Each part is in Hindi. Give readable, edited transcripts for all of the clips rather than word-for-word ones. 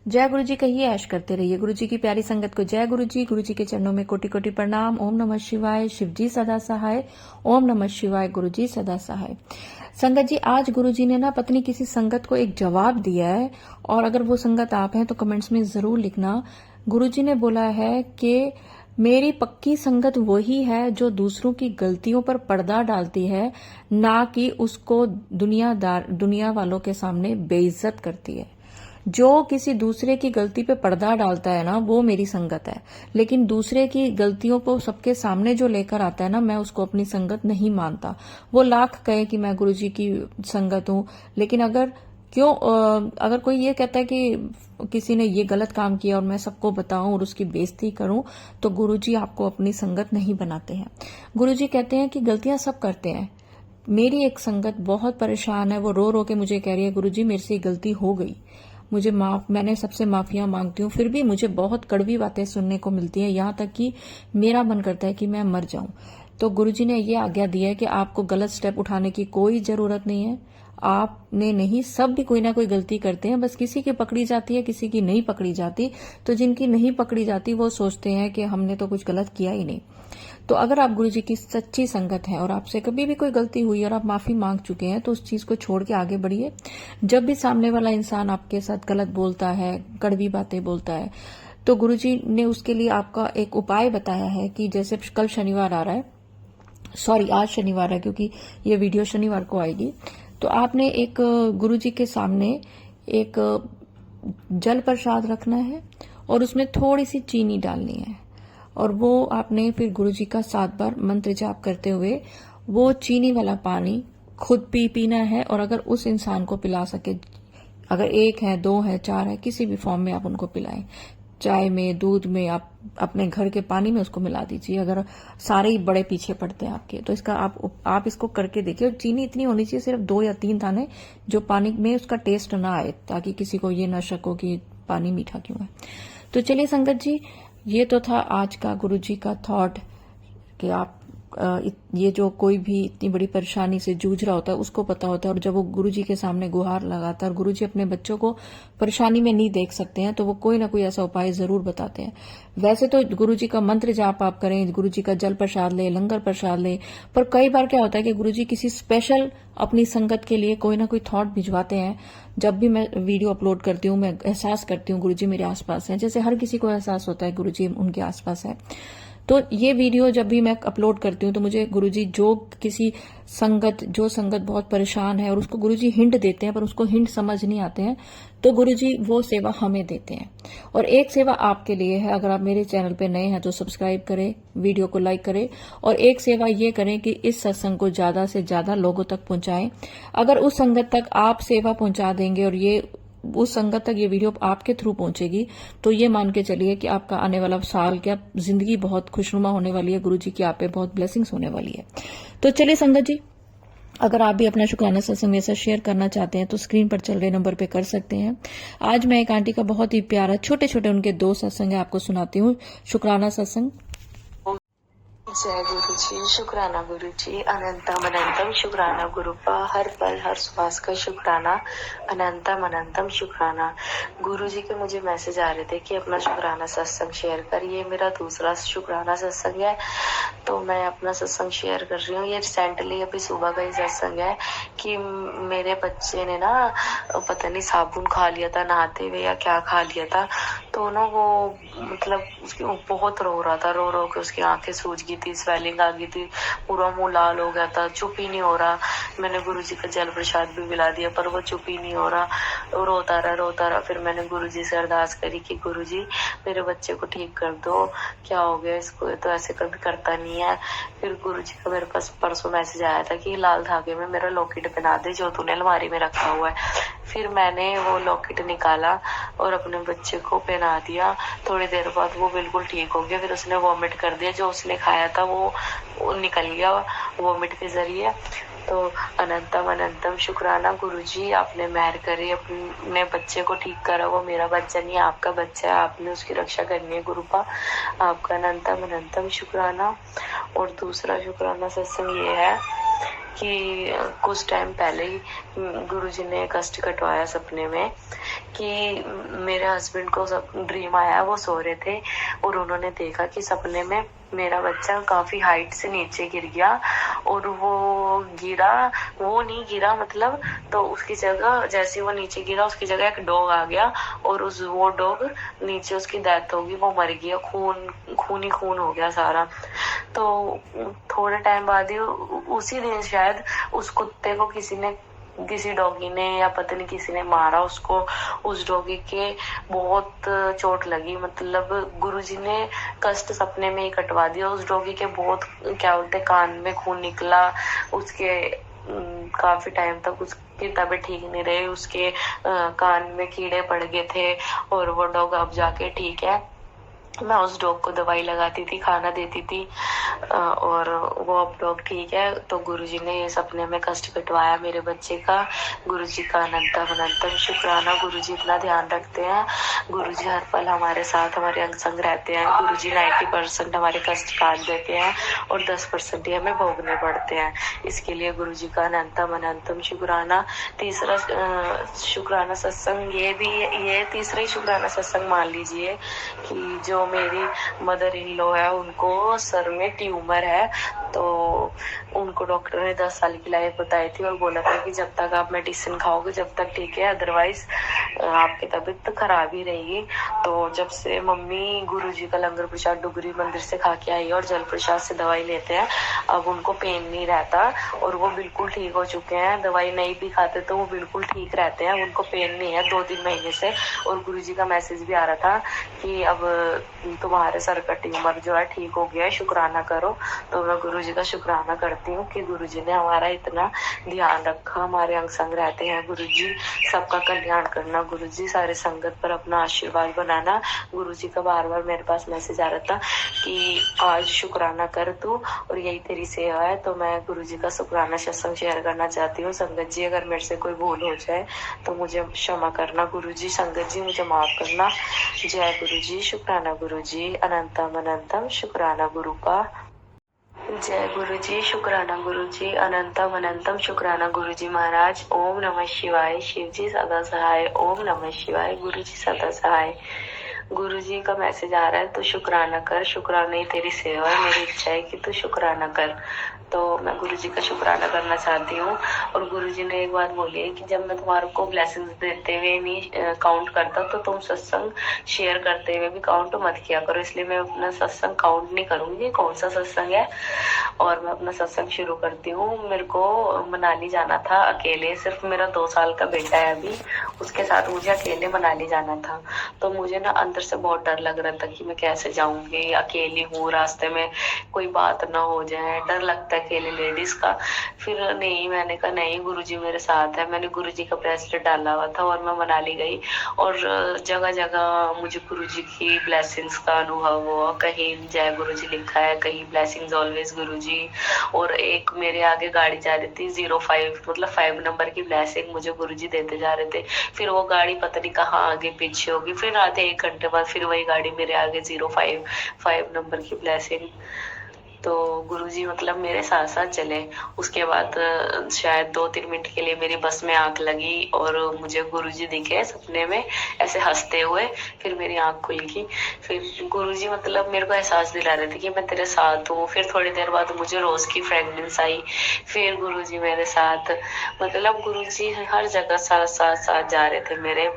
जय गुरु जी कहिए, ऐश करते रहिए। गुरु जी की प्यारी संगत को जय गुरु जी के चरणों में कोटि कोटि प्रणाम। ओम नमः शिवाय। शिव जी सदा सहाय। ओम नमः शिवाय। गुरु जी सदा सहाय। संगत जी, आज गुरु जी ने ना पत्नी किसी संगत को एक जवाब दिया है, और अगर वो संगत आप हैं तो कमेंट्स में जरूर लिखना। गुरु जी ने बोला है कि मेरी पक्की संगत वही है जो दूसरों की गलतियों पर पर्दा डालती है, ना कि उसको दुनिया वालों के सामने बेइज्जत करती है। जो किसी दूसरे की गलती पे पर्दा डालता है ना, वो मेरी संगत है। लेकिन दूसरे की गलतियों को सबके सामने जो लेकर आता है ना, मैं उसको अपनी संगत नहीं मानता। वो लाख कहे कि मैं गुरुजी की संगत हूं, लेकिन अगर कोई ये कहता है कि किसी ने ये गलत काम किया और मैं सबको बताऊं और उसकी बेइज्जती करूं, तो गुरुजी आपको अपनी संगत नहीं बनाते हैं। गुरुजी कहते हैं कि गलतियां सब करते हैं। मेरी एक संगत बहुत परेशान है, वो रो रो के मुझे कह रही है, गुरुजी मेरे से गलती हो गई, मुझे माफ, मैंने सबसे माफिया मांगती हूँ, फिर भी मुझे बहुत कड़वी बातें सुनने को मिलती है, यहाँ तक कि मेरा मन करता है कि मैं मर जाऊं। तो गुरुजी ने ये आज्ञा दी है कि आपको गलत स्टेप उठाने की कोई जरूरत नहीं है। आपने नहीं, सब भी कोई ना कोई गलती करते हैं, बस किसी की पकड़ी जाती है, किसी की नहीं पकड़ी जाती। तो जिनकी नहीं पकड़ी जाती वो सोचते हैं कि हमने तो कुछ गलत किया ही नहीं। तो अगर आप गुरुजी की सच्ची संगत हैं और आपसे कभी भी कोई गलती हुई और आप माफी मांग चुके हैं, तो उस चीज को छोड़ के आगे बढ़िए। जब भी सामने वाला इंसान आपके साथ गलत बोलता है, कड़वी बातें बोलता है, तो गुरुजी ने उसके लिए आपका एक उपाय बताया है कि जैसे कल शनिवार आ रहा है, सॉरी आज शनिवार है क्योंकि ये वीडियो शनिवार को आएगी, तो आपने एक गुरुजी के सामने एक जल प्रसाद रखना है और उसमें थोड़ी सी चीनी डालनी है, और वो आपने फिर गुरुजी का 7 बार मंत्र जाप करते हुए वो चीनी वाला पानी खुद पीना है। और अगर उस इंसान को पिला सके, अगर 1 है, 2 है, 4 है, किसी भी फॉर्म में आप उनको पिलाएं, चाय में, दूध में, आप अपने घर के पानी में उसको मिला दीजिए। अगर सारे ही बड़े पीछे पड़ते हैं आपके, तो इसका आप इसको करके देखिए। और चीनी इतनी होनी चाहिए, सिर्फ 2 या 3 दाने, जो पानी में उसका टेस्ट ना आए, ताकि किसी को ये न शक हो कि पानी मीठा क्यों है। तो चलिए संगत जी, ये तो था आज का गुरुजी का थॉट कि आप ये जो कोई भी इतनी बड़ी परेशानी से जूझ रहा होता है उसको पता होता है, और जब वो गुरुजी के सामने गुहार लगाता है और गुरुजी अपने बच्चों को परेशानी में नहीं देख सकते हैं, तो वो कोई ना कोई ऐसा उपाय जरूर बताते हैं। वैसे तो गुरुजी का मंत्र जाप आप करें, गुरुजी का जल प्रसाद ले, लंगर प्रसाद ले, पर कई बार क्या होता है कि गुरुजी किसी स्पेशल अपनी संगत के लिए कोई ना कोई थॉट भिजवाते हैं। जब भी मैं वीडियो अपलोड करती हूँ, मैं एहसास करती हूँ गुरुजी मेरे आसपास है, जैसे हर किसी को एहसास होता है गुरुजी उनके आसपास है। तो ये वीडियो जब भी मैं अपलोड करती हूँ, तो मुझे गुरुजी जो संगत बहुत परेशान है और उसको गुरुजी हिंट देते हैं, पर उसको हिंट समझ नहीं आते हैं, तो गुरुजी वो सेवा हमें देते हैं। और एक सेवा आपके लिए है, अगर आप मेरे चैनल पे नए हैं तो सब्सक्राइब करें, वीडियो को लाइक करें, और एक सेवा ये करें कि इस सत्संग को ज्यादा से ज्यादा लोगों तक पहुंचाएं। अगर उस संगत तक आप सेवा पहुंचा देंगे और उस संगत तक ये वीडियो आपके थ्रू पहुंचेगी, तो ये मान के चलिए कि आपका आने वाला साल, क्या जिंदगी बहुत खुशनुमा होने वाली है। गुरुजी की आप पे बहुत ब्लेसिंग्स होने वाली है। तो चलिए संगत जी, अगर आप भी अपना शुक्राना सत्संग मेरे साथ शेयर करना चाहते हैं तो स्क्रीन पर चल रहे नंबर पे कर सकते हैं। आज मैं एक आंटी का बहुत ही प्यारा, छोटे छोटे उनके 2 सत्संग है, आपको सुनाती हूँ। शुक्राना सत्संग। जय गुरु जी, शुक्राना गुरु जी, अनंतम अनंतम शुक्राना गुरुपा, हर पल हर श्वास का शुक्राना, अनंतम अनंतम शुक्राना। गुरु जी के मुझे मैसेज आ रहे थे कि अपना शुक्राना सत्संग शेयर कर। ये मेरा दूसरा शुक्राना सत्संग है, तो मैं अपना सत्संग शेयर कर रही हूँ। ये रिसेंटली अभी सुबह का ही सत्संग है कि मेरे बच्चे ने ना पता नहीं साबुन खा लिया था नहाते हुए या क्या खा लिया था, तो ना वो मतलब उसकी बहुत रो रहा था, रो रो के उसकी आंखें सूज गई थी, स्वेलिंग आ गई थी, पूरा मुंह लाल हो गया था, चुप ही नहीं हो रहा। मैंने गुरुजी का जल प्रसाद भी पिला दिया, पर वो चुप ही नहीं हो रहा, रोता रहा। फिर मैंने गुरुजी से अरदास करी कि गुरुजी मेरे बच्चे को ठीक कर दो, क्या हो गया इसको, तो ऐसे कभी करता नहीं है। फिर गुरुजी का मेरे पास परसों मैसेज आया था कि लाल धागे में मेरा लॉकेट पहना दे जो तूने अलमारी में रखा हुआ है। फिर मैंने वो लॉकेट निकाला और अपने बच्चे को पहना दिया। थोड़ी देर बाद वो बिल्कुल ठीक हो गया। फिर उसने वॉमिट कर दिया, जो उसने खाया था वो निकल गया वॉमिट के जरिए। तो अनंतम अनंतम शुक्राना गुरुजी, आपने मेहर करी, अपने बच्चे को ठीक करा। वो मेरा बच्चा नहीं, आपका बच्चा है, आपने उसकी रक्षा करनी है गुरुपा, आपका अनंतम अनंतम शुक्राना। और दूसरा शुक्राना सत्संग ये है कि कुछ टाइम पहले ही गुरुजी ने कष्ट कटवाया सपने में कि मेरे हस्बैंड को ड्रीम आया, वो सो रहे थे और उन्होंने देखा कि सपने में मेरा बच्चा काफी हाइट से नीचे गिर गया और वो नहीं गिरा मतलब, तो उसकी जगह जैसे वो नीचे गिरा उसकी जगह एक डॉग आ गया और वो डॉग नीचे उसकी डेथ होगी, वो मर गया, खून ही खून हो गया सारा। तो थोड़े टाइम बाद ही उसी दिन शायद उस कुत्ते को किसी डॉगी ने या पता नहीं किसी ने मारा उसको। उस डॉगी के बहुत चोट लगी, मतलब गुरुजी ने कष्ट सपने में ही कटवा दिया। उस डॉगी के बहुत क्या बोलते कान में खून निकला, उसके काफी टाइम तक उसकी तबीयत ठीक नहीं रही, उसके कान में कीड़े पड़ गए थे और वो डॉग अब जाके ठीक है। मैं उस डॉग को दवाई लगाती थी, खाना देती थी और वो अब डॉग ठीक है। तो गुरुजी ने ये सपने में कष्ट कटवाया मेरे बच्चे का। गुरुजी का अनंतम अनंतम शुक्राना। गुरुजी इतना ध्यान रखते हैं, गुरुजी हर पल हमारे साथ हमारे अंग संग रहते हैं। गुरुजी 90% हमारे कष्ट काट देते हैं और 10% ही हमें भोगने पड़ते हैं। इसके लिए गुरुजी का अनंतम अनंतम शुक्राना। तीसरा शुक्राना सत्संग ये तीसरा ही शुक्राना सत्संग मान लीजिए कि जो मेरी मदर इन लॉ है उनको सर में ट्यूमर है, तो उनको डॉक्टर ने 10 साल की लाइफ बताई थी और बोला था कि जब तक आप मेडिसिन खाओगे जब तक ठीक है, अदरवाइज आपकी तबीयत तो खराब ही रहेगी। तो जब से मम्मी गुरुजी का लंगर प्रसाद डुगरी मंदिर से खा के आई और जल प्रसाद से दवाई लेते हैं, अब उनको पेन नहीं रहता और वो बिल्कुल ठीक हो चुके हैं। दवाई नहीं भी खाते तो वो बिल्कुल ठीक रहते हैं, उनको पेन नहीं है 2-3 महीने से। और गुरुजी का मैसेज भी आ रहा था कि अब तुम्हारे सर का ट्यूमर जो है ठीक हो गया है, शुक्राना करो। तो मैं गुरुजी का शुक्राना करती हूँ कि गुरुजी ने हमारा इतना ध्यान रखा, हमारे अंग संग रहते हैं गुरुजी। सबका कल्याण करना गुरुजी, सारे संगत पर अपना आशीर्वाद बनाना। गुरुजी का बार बार मेरे पास मैसेज आ रहा था कि आज शुक्राना कर तू और यही तेरी सेवा है। तो मैं गुरुजी का शुक्राना सत्संग शेयर करना चाहती हूँ। संगत जी अगर मेरे से कोई भूल हो जाए तो मुझे क्षमा करना गुरुजी। संगत जी मुझे माफ करना। जय गुरुजी। शुक्राना गुरुजी। अनंतम अनंतम शुक्राना गुरु का। जय गुरुजी। शुक्राना गुरुजी। अनंतम अनंतम शुक्राना गुरुजी महाराज। ओम नमः शिवाय। शिव जी सदा सहाय। ओम नमः शिवाय। गुरुजी सदा सहाय। गुरुजी का मैसेज आ रहा है, तो शुक्राना कर, शुक्राना ही तेरी सेवा है, मेरी इच्छा है कि तू शुक्राना कर। तो मैं गुरुजी का शुक्राना करना चाहती हूँ। और गुरुजी ने एक बात बोली है कि जब मैं तुम्हारे को ब्लेसिंग्स देते हुए नहीं काउंट करता तो तुम सत्संग शेयर करते हुए भी काउंट मत किया करो। इसलिए मैं अपना सत्संग काउंट नहीं करूंगी कौन सा सत्संग है और मैं अपना सत्संग शुरू करती हूँ। मेरे को मनाली जाना था अकेले, सिर्फ मेरा 2 साल का बेटा है अभी, उसके साथ मुझे अकेले मनाली जाना था। तो मुझे ना अंदर से बहुत डर लग रहा था कि मैं कैसे जाऊंगी, अकेली हूँ, रास्ते में कोई बात ना हो जाए, डर लगता है अकेले लेडीज का। फिर नहीं, मैंने कहा नहीं, गुरुजी मेरे साथ है। मैंने गुरुजी का ब्रेसलेट डाला हुआ था और मैं मनाली गई और जगह जगह मुझे गुरुजी की ब्लेसिंग्स का अनुभव हुआ। कहीं जय गुरुजी लिखा है, कहीं ब्लेसिंग्स ऑलवेज गुरुजी। और एक मेरे आगे गाड़ी जा रही थी 05 मतलब 5 नंबर की ब्लेसिंग मुझे गुरुजी देते जा रहे थे। फिर वो गाड़ी पता नहीं कहाँ आगे पीछे होगी, फिर आधे 1 घंटे बाद फिर वही गाड़ी मेरे आगे 05 नंबर की ब्लेसिंग। तो गुरुजी मतलब मेरे साथ साथ चले। उसके बाद शायद 2-3 मिनट के लिए मेरी बस में आंख लगी और मुझे गुरुजी दिखे सपने में ऐसे हंसते हुए। फिर मेरी आंख खुल गई। फिर गुरुजी मतलब मेरे को एहसास दिला रहे थे कि मैं तेरे साथ हूँ। फिर थोड़ी देर बाद मुझे रोज की फ्रेगनेंस आई। फिर गुरुजी मेरे साथ, मतलब गुरुजी हर जगह साथ साथ साथ जा रहे थे मेरे।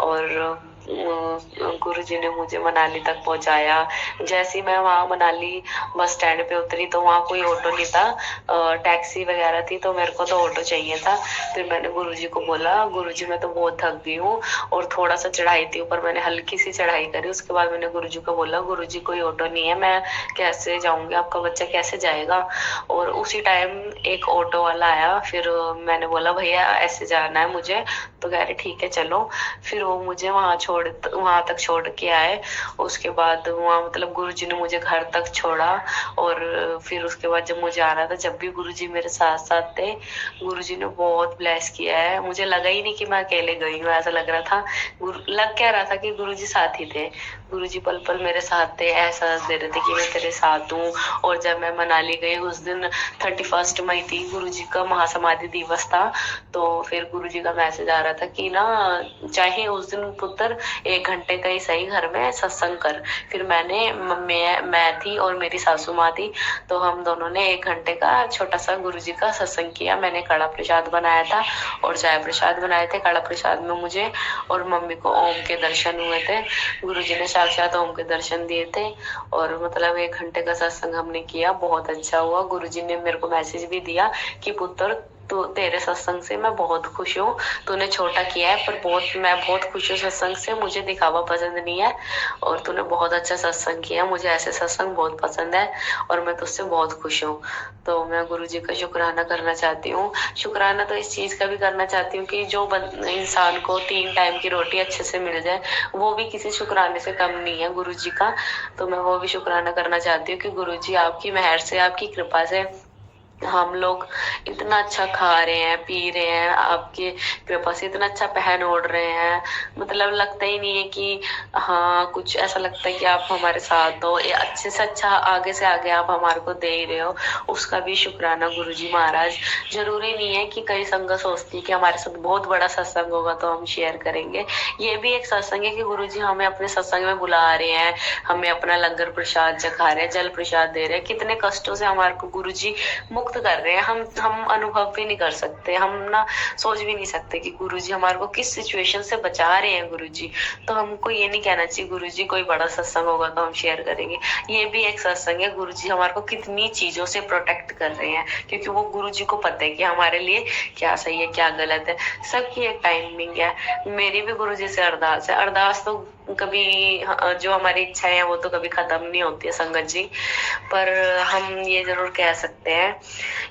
और गुरुजी ने मुझे मनाली तक पहुंचाया। जैसे मैं वहां मनाली बस स्टैंड पे उतरी तो वहां कोई ऑटो नहीं था, टैक्सी वगैरह थी, तो मेरे को तो ऑटो चाहिए था। फिर मैंने गुरुजी को बोला गुरुजी मैं तो बहुत थक गई हूँ और थोड़ा सा चढ़ाई थी ऊपर, मैंने हल्की सी चढ़ाई करी। उसके बाद मैंने गुरुजी को बोला गुरुजी कोई ऑटो नहीं है, मैं कैसे जाऊंगी, आपका बच्चा कैसे जाएगा। और उसी टाइम एक ऑटो वाला आया। फिर मैंने बोला भैया ऐसे जाना है मुझे, तो कह रहे ठीक है चलो। फिर वो मुझे वहां छोड़ वहां तक छोड़ के आए। उसके बाद वहाँ मतलब गुरुजी ने मुझे घर तक छोड़ा, और फिर उसके बाद जब मुझे आना था, जब भी गुरुजी मेरे साथ साथ थे, गुरुजी ने बहुत ब्लेस किया है। मुझे लगा ही नहीं कि मैं अकेले गई हूँ, ऐसा लग रहा था, लग क्या रहा था कि गुरुजी साथ ही थे। गुरुजी पल पल मेरे साथ थे, एहसास दे रहे थे कि मैं तेरे साथ हूँ। और जब मैं मनाली गई उस दिन 31 मई थी, गुरुजी का महासमाधि दिवस था, तो फिर गुरुजी का मैसेज आ रहा था कि ना, चाहे उस दिन पुत्र 1 घंटे का ही सही घर में सत्संग कर। फिर मैं थी और मेरी सासू माँ थी, तो हम दोनों ने 1 घंटे का छोटा सा गुरुजी का सत्संग किया। मैंने कड़ा प्रसाद बनाया था और चाय प्रसाद बनाए थे। कड़ा प्रसाद में मुझे और मम्मी को ओम के दर्शन हुए थे। गुरुजी ने साक्षात ओम के दर्शन दिए थे, और मतलब 1 घंटे का सत्संग हमने किया, बहुत अच्छा हुआ। गुरुजी ने मेरे को मैसेज भी दिया कि पुत्र, तो तेरे सत्संग से मैं बहुत खुश हूँ। तूने छोटा किया है पर मैं बहुत खुश हूँ सत्संग से। मुझे दिखावा पसंद नहीं है, और तूने बहुत अच्छा सत्संग किया। मुझे ऐसे सत्संग बहुत पसंद है, और मैं तुझसे बहुत खुश हूँ। तो मैं गुरुजी का शुक्राना करना चाहती हूँ। शुक्राना तो इस चीज का भी करना चाहती हूँ कि जो इंसान को 3 टाइम की रोटी अच्छे से मिल जाए, वो भी किसी शुक्राने से कम नहीं है गुरुजी का। तो मैं वो भी शुक्राना करना चाहती हूँ कि गुरुजी आपकी मेहर से, आपकी कृपा से हम लोग इतना अच्छा खा रहे हैं, पी रहे हैं, आपके कृपा से इतना अच्छा पहन ओढ़ रहे हैं। मतलब लगता ही नहीं है कि हाँ, कुछ ऐसा लगता है कि आप हमारे साथ हो, ये अच्छे से अच्छा आगे से आगे आप हमारे को दे ही रहे हो। उसका भी शुक्राना गुरुजी महाराज। जरूरी नहीं है कि कई संगत सोचती है कि हमारे साथ बहुत बड़ा सत्संग होगा तो हम शेयर करेंगे। ये भी एक सत्संग है कि गुरुजी हमें अपने सत्संग में बुला रहे हैं, हमें अपना लंगर प्रसाद चखा रहे हैं, जल प्रसाद दे रहे हैं। कितने कष्टों से हमारे को गुरुजी मुक्त कर रहे हैं, हम अनुभव भी नहीं कर सकते, हम ना सोच भी नहीं सकते कि गुरुजी हमारे को किस सिचुएशन से बचा रहे हैं गुरुजी। तो हमको ये नहीं कहना चाहिए गुरुजी कोई बड़ा सत्संग होगा तो हम शेयर करेंगे। ये भी एक सत्संग है, गुरुजी हमारे को कितनी चीजों से प्रोटेक्ट कर रहे हैं, क्योंकि वो गुरुजी को पता है कि हमारे लिए क्या सही है क्या गलत है। सबकी एक टाइमिंग है। मेरी भी गुरुजी से अरदास है। अरदास तो कभी, जो हमारी इच्छाएं हैं वो तो कभी खत्म नहीं होती है संगत जी, पर हम ये जरूर कह सकते हैं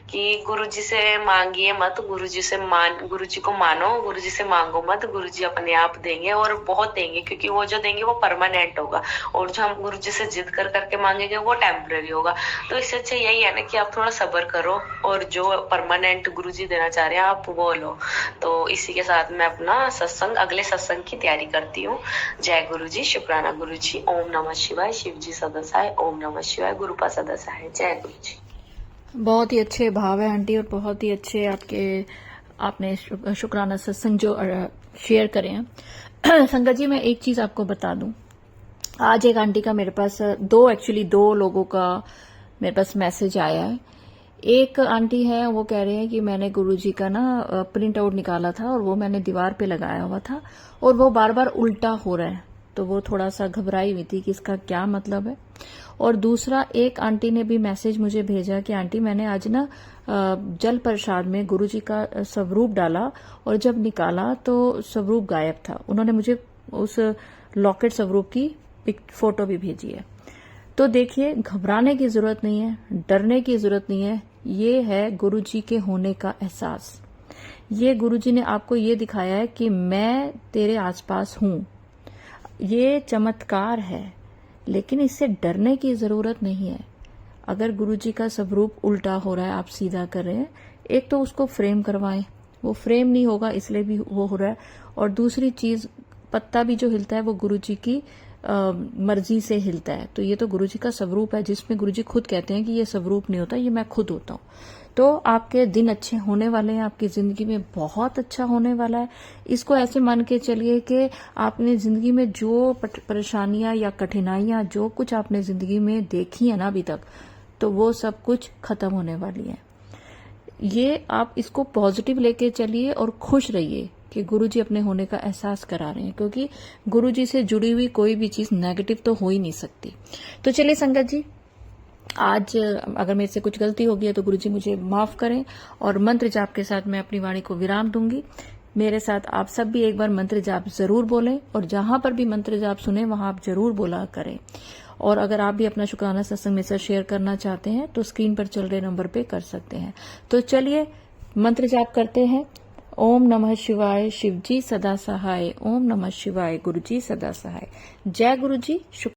कि गुरुजी से मांगिए मत, गुरुजी को मानो, गुरुजी से मांगो मत। गुरुजी अपने आप देंगे, और बहुत देंगे, क्योंकि वो जो देंगे वो परमानेंट होगा, और जो हम गुरुजी से जिद कर करके मांगेंगे वो टेम्पररी होगा। तो इससे अच्छा यही है ना कि आप थोड़ा सब्र करो, और जो परमानेंट गुरुजी देना चाह रहे हैं आप वो लो। तो इसी के साथ मैं अपना सत्संग, अगले सत्संग की तैयारी करती हूँ। जय गुरुजी, शुक्राना गुरुजी। ओम नमः शिवाय, शिवजी सदा सहाय। ओम नमः शिवाय, गुरुपा सदा सहाय। जय गुरुजी। बहुत ही अच्छे भाव है आंटी, और बहुत ही अच्छे आपने शुक्राना सत्संग जो शेयर करे हैं। संगत जी, मैं एक चीज आपको बता दूं। आज एक आंटी का मेरे पास दो लोगों का मेरे पास मैसेज आया है। एक आंटी है, वो कह रहे हैं कि मैंने गुरुजी का ना प्रिंट आउट निकाला था, और वो मैंने दीवार पे लगाया हुआ था, और वो बार बार उल्टा हो रहा है। तो वो थोड़ा सा घबराई हुई थी कि इसका क्या मतलब है। और दूसरा, एक आंटी ने भी मैसेज मुझे भेजा कि आंटी, मैंने आज ना जल प्रसाद में गुरुजी का स्वरूप डाला, और जब निकाला तो स्वरूप गायब था। उन्होंने मुझे उस लॉकेट स्वरूप की फोटो भी भेजी है। तो देखिए, घबराने की जरूरत नहीं है, डरने की जरूरत नहीं है। ये है गुरुजी के होने का एहसास। ये गुरुजी ने आपको ये दिखाया है कि मैं तेरे आसपास हूं। ये चमत्कार है, लेकिन इससे डरने की जरूरत नहीं है। अगर गुरुजी का स्वरूप उल्टा हो रहा है, आप सीधा कर रहे हैं, एक तो उसको फ्रेम करवाएं। वो फ्रेम नहीं होगा, इसलिए भी वो हो रहा है। और दूसरी चीज, पत्ता भी जो हिलता है वो गुरुजी की मर्जी से हिलता है। तो ये तो गुरुजी का स्वरूप है, जिसमें गुरुजी खुद कहते हैं कि ये स्वरूप नहीं होता, ये मैं खुद होता हूँ। तो आपके दिन अच्छे होने वाले हैं, आपकी जिंदगी में बहुत अच्छा होने वाला है। इसको ऐसे मान के चलिए कि आपने जिंदगी में जो परेशानियां या कठिनाइयां, जो कुछ आपने जिंदगी में देखी है ना अभी तक, तो वो सब कुछ खत्म होने वाली है। ये आप इसको पॉजिटिव लेके चलिए और खुश रहिए कि गुरुजी अपने होने का एहसास करा रहे हैं, क्योंकि गुरुजी से जुड़ी हुई कोई भी चीज नेगेटिव तो हो ही नहीं सकती। तो चलिए संगत जी, आज अगर मेरे से कुछ गलती हो गई है तो गुरुजी मुझे माफ करें, और मंत्र जाप के साथ मैं अपनी वाणी को विराम दूंगी। मेरे साथ आप सब भी एक बार मंत्र जाप जरूर बोलें, और जहां पर भी मंत्र जाप सुने वहां आप जरूर बोला करें। और अगर आप भी अपना शुक्राना सत्संग में से शेयर करना चाहते हैं तो स्क्रीन पर चल रहे नंबर पे कर सकते हैं। तो चलिए मंत्र जाप करते हैं, ओम नमः शिवाय, शिवजी सदा सहाय। ओम नमः शिवाय, गुरुजी सदा सहाय। जय गुरुजी।